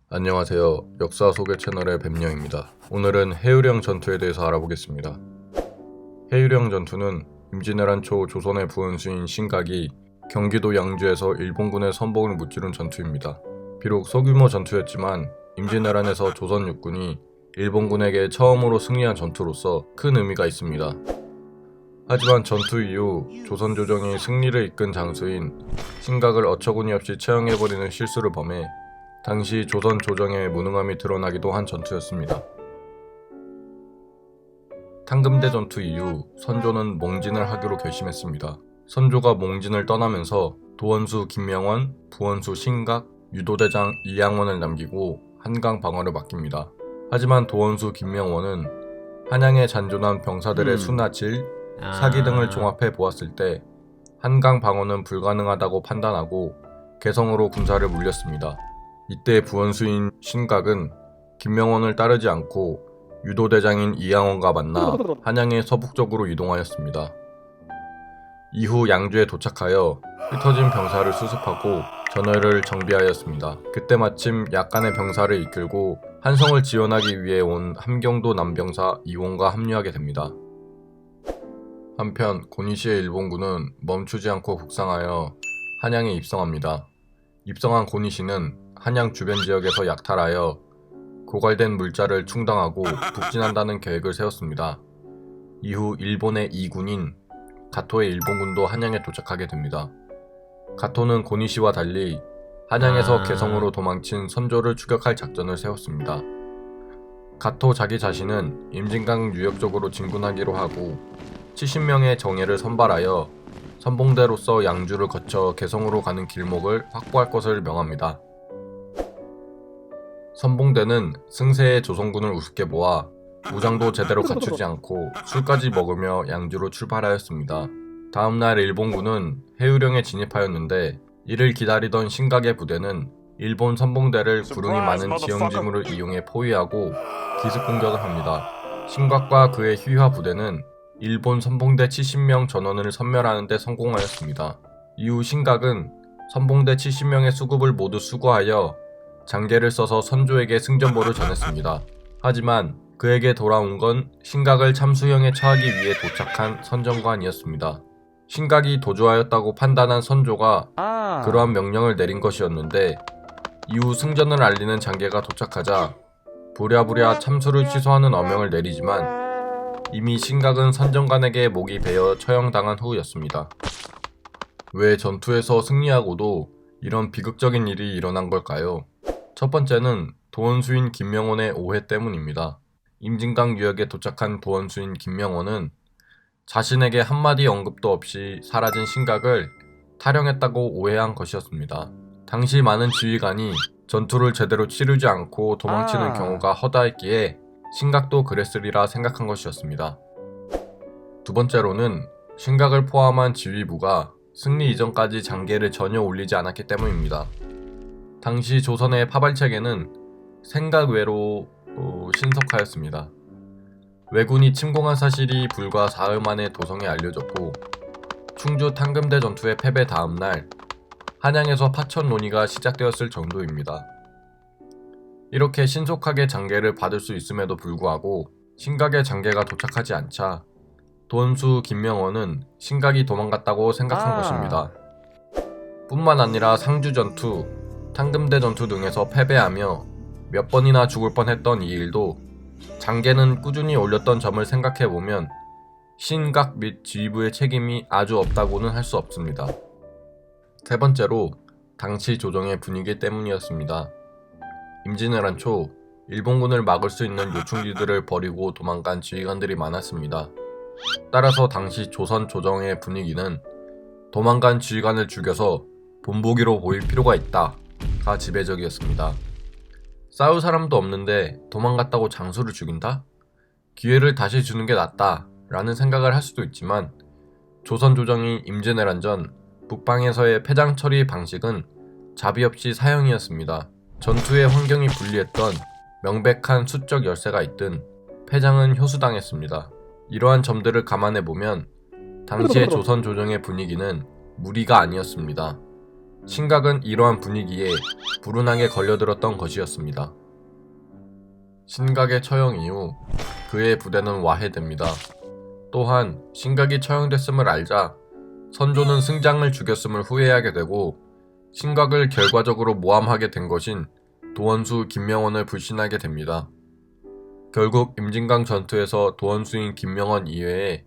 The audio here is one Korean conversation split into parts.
안녕하세요. 역사 소개 채널의 뱀령입니다. 오늘은 해유령 전투에 대해서 알아보겠습니다. 해유령 전투는 임진왜란 초 조선의 부원수인 신각이 경기도 양주에서 일본군의 선봉을 무찌른 전투입니다. 비록 소규모 전투였지만 임진왜란에서 조선 육군이 일본군에게 처음으로 승리한 전투로서 큰 의미가 있습니다. 하지만 전투 이후 조선 조정이 승리를 이끈 장수인 신각을 어처구니없이 처형해버리는 실수를 범해 당시 조선 조정의 무능함이 드러나기도 한 전투였습니다. 탕금대 전투 이후 선조는 몽진을 하기로 결심했습니다. 선조가 몽진을 떠나면서 도원수 김명원, 부원수 신각, 유도대장 이양원을 남기고 한강 방어를 맡깁니다. 하지만 도원수 김명원은 한양에 잔존한 병사들의 수나 질, 사기 등을 종합해 보았을 때 한강 방어는 불가능하다고 판단하고 개성으로 군사를 물렸습니다. 이때 부원수인 신각은 김명원을 따르지 않고 유도대장인 이양원과 만나 한양의 서북쪽으로 이동하였습니다. 이후 양주에 도착하여 흩어진 병사를 수습하고 전열을 정비하였습니다. 그때 마침 약간의 병사를 이끌고 한성을 지원하기 위해 온 함경도 남병사 이원과 합류하게 됩니다. 한편 고니시의 일본군은 멈추지 않고 북상하여 한양에 입성합니다. 입성한 고니시는 한양 주변 지역에서 약탈하여 고갈된 물자를 충당하고 북진한다는 계획을 세웠습니다. 이후 일본의 2군인 가토의 일본군도 한양에 도착하게 됩니다. 가토는 고니시와 달리 한양에서 개성으로 도망친 선조를 추격할 작전을 세웠습니다. 가토 자기 자신은 임진강 유역 쪽으로 진군하기로 하고 70명의 정예를 선발하여 선봉대로서 양주를 거쳐 개성으로 가는 길목을 확보할 것을 명합니다. 선봉대는 승세의 조선군을 우습게 보아 무장도 제대로 갖추지 않고 술까지 먹으며 양주로 출발하였습니다. 다음날 일본군은 해유령에 진입하였는데 이를 기다리던 신각의 부대는 일본 선봉대를 구름이 많은 지형지물을 이용해 포위하고 기습 공격을 합니다. 신각과 그의 휘하 부대는 일본 선봉대 70명 전원을 섬멸하는 데 성공하였습니다. 이후 신각은 선봉대 70명의 수급을 모두 수거하여 장계를 써서 선조에게 승전보를 전했습니다. 하지만 그에게 돌아온 건 신각을 참수형에 처하기 위해 도착한 선정관이었습니다. 신각이 도주하였다고 판단한 선조가 그러한 명령을 내린 것이었는데 이후 승전을 알리는 장계가 도착하자 부랴부랴 참수를 취소하는 어명을 내리지만 이미 신각은 선정관에게 목이 베어 처형당한 후였습니다. 왜 전투에서 승리하고도 이런 비극적인 일이 일어난 걸까요? 첫 번째는 도원수인 김명원의 오해 때문입니다. 임진강 유역에 도착한 도원수인 김명원은 자신에게 한마디 언급도 없이 사라진 신각을 탈영했다고 오해한 것이었습니다. 당시 많은 지휘관이 전투를 제대로 치르지 않고 도망치는 경우가 허다했기에 신각도 그랬으리라 생각한 것이었습니다. 두 번째로는 신각을 포함한 지휘부가 승리 이전까지 장계를 전혀 올리지 않았기 때문입니다. 당시 조선의 파발체계는 생각 외로 신속하였습니다. 왜군이 침공한 사실이 불과 사흘 만에 도성에 알려졌고 충주 탕금대 전투의 패배 다음날 한양에서 파천 논의가 시작되었을 정도입니다. 이렇게 신속하게 장계를 받을 수 있음에도 불구하고 신각의 장계가 도착하지 않자 도원수 김명원은 신각이 도망갔다고 생각한 것입니다. 뿐만 아니라 상주 전투, 탕금대 전투 등에서 패배하며 몇 번이나 죽을 뻔했던 이 일도 장계는 꾸준히 올렸던 점을 생각해보면 신각 및 지휘부의 책임이 아주 없다고는 할 수 없습니다. 세 번째로 당시 조정의 분위기 때문이었습니다. 임진왜란 초 일본군을 막을 수 있는 요충지들을 버리고 도망간 지휘관들이 많았습니다. 따라서 당시 조선 조정의 분위기는 도망간 지휘관을 죽여서 본보기로 보일 필요가 있다가 지배적이었습니다. 싸울 사람도 없는데 도망갔다고 장수를 죽인다? 기회를 다시 주는 게 낫다 라는 생각을 할 수도 있지만 조선 조정이 임진왜란 전 북방에서의 패장 처리 방식은 자비 없이 사형이었습니다. 전투의 환경이 불리했던 명백한 수적 열세가 있든 패장은 효수당했습니다. 이러한 점들을 감안해보면 당시의 조선 조정의 분위기는 무리가 아니었습니다. 신각은 이러한 분위기에 불운하게 걸려들었던 것이었습니다. 신각의 처형 이후 그의 부대는 와해됩니다. 또한 신각이 처형됐음을 알자 선조는 승장을 죽였음을 후회하게 되고 신각을 결과적으로 모함하게 된 것인 도원수 김명원을 불신하게 됩니다. 결국 임진강 전투에서 도원수인 김명원 이외에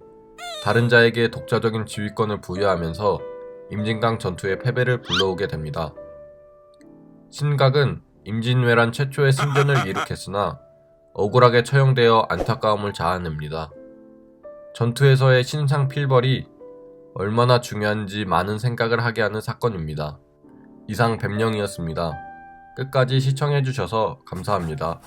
다른 자에게 독자적인 지휘권을 부여하면서 임진강 전투의 패배를 불러오게 됩니다. 신각은 임진왜란 최초의 승전을 일으켰으나 억울하게 처형되어 안타까움을 자아냅니다. 전투에서의 신상 필벌이 얼마나 중요한지 많은 생각을 하게 하는 사건입니다. 이상 뱀령이었습니다. 끝까지 시청해주셔서 감사합니다.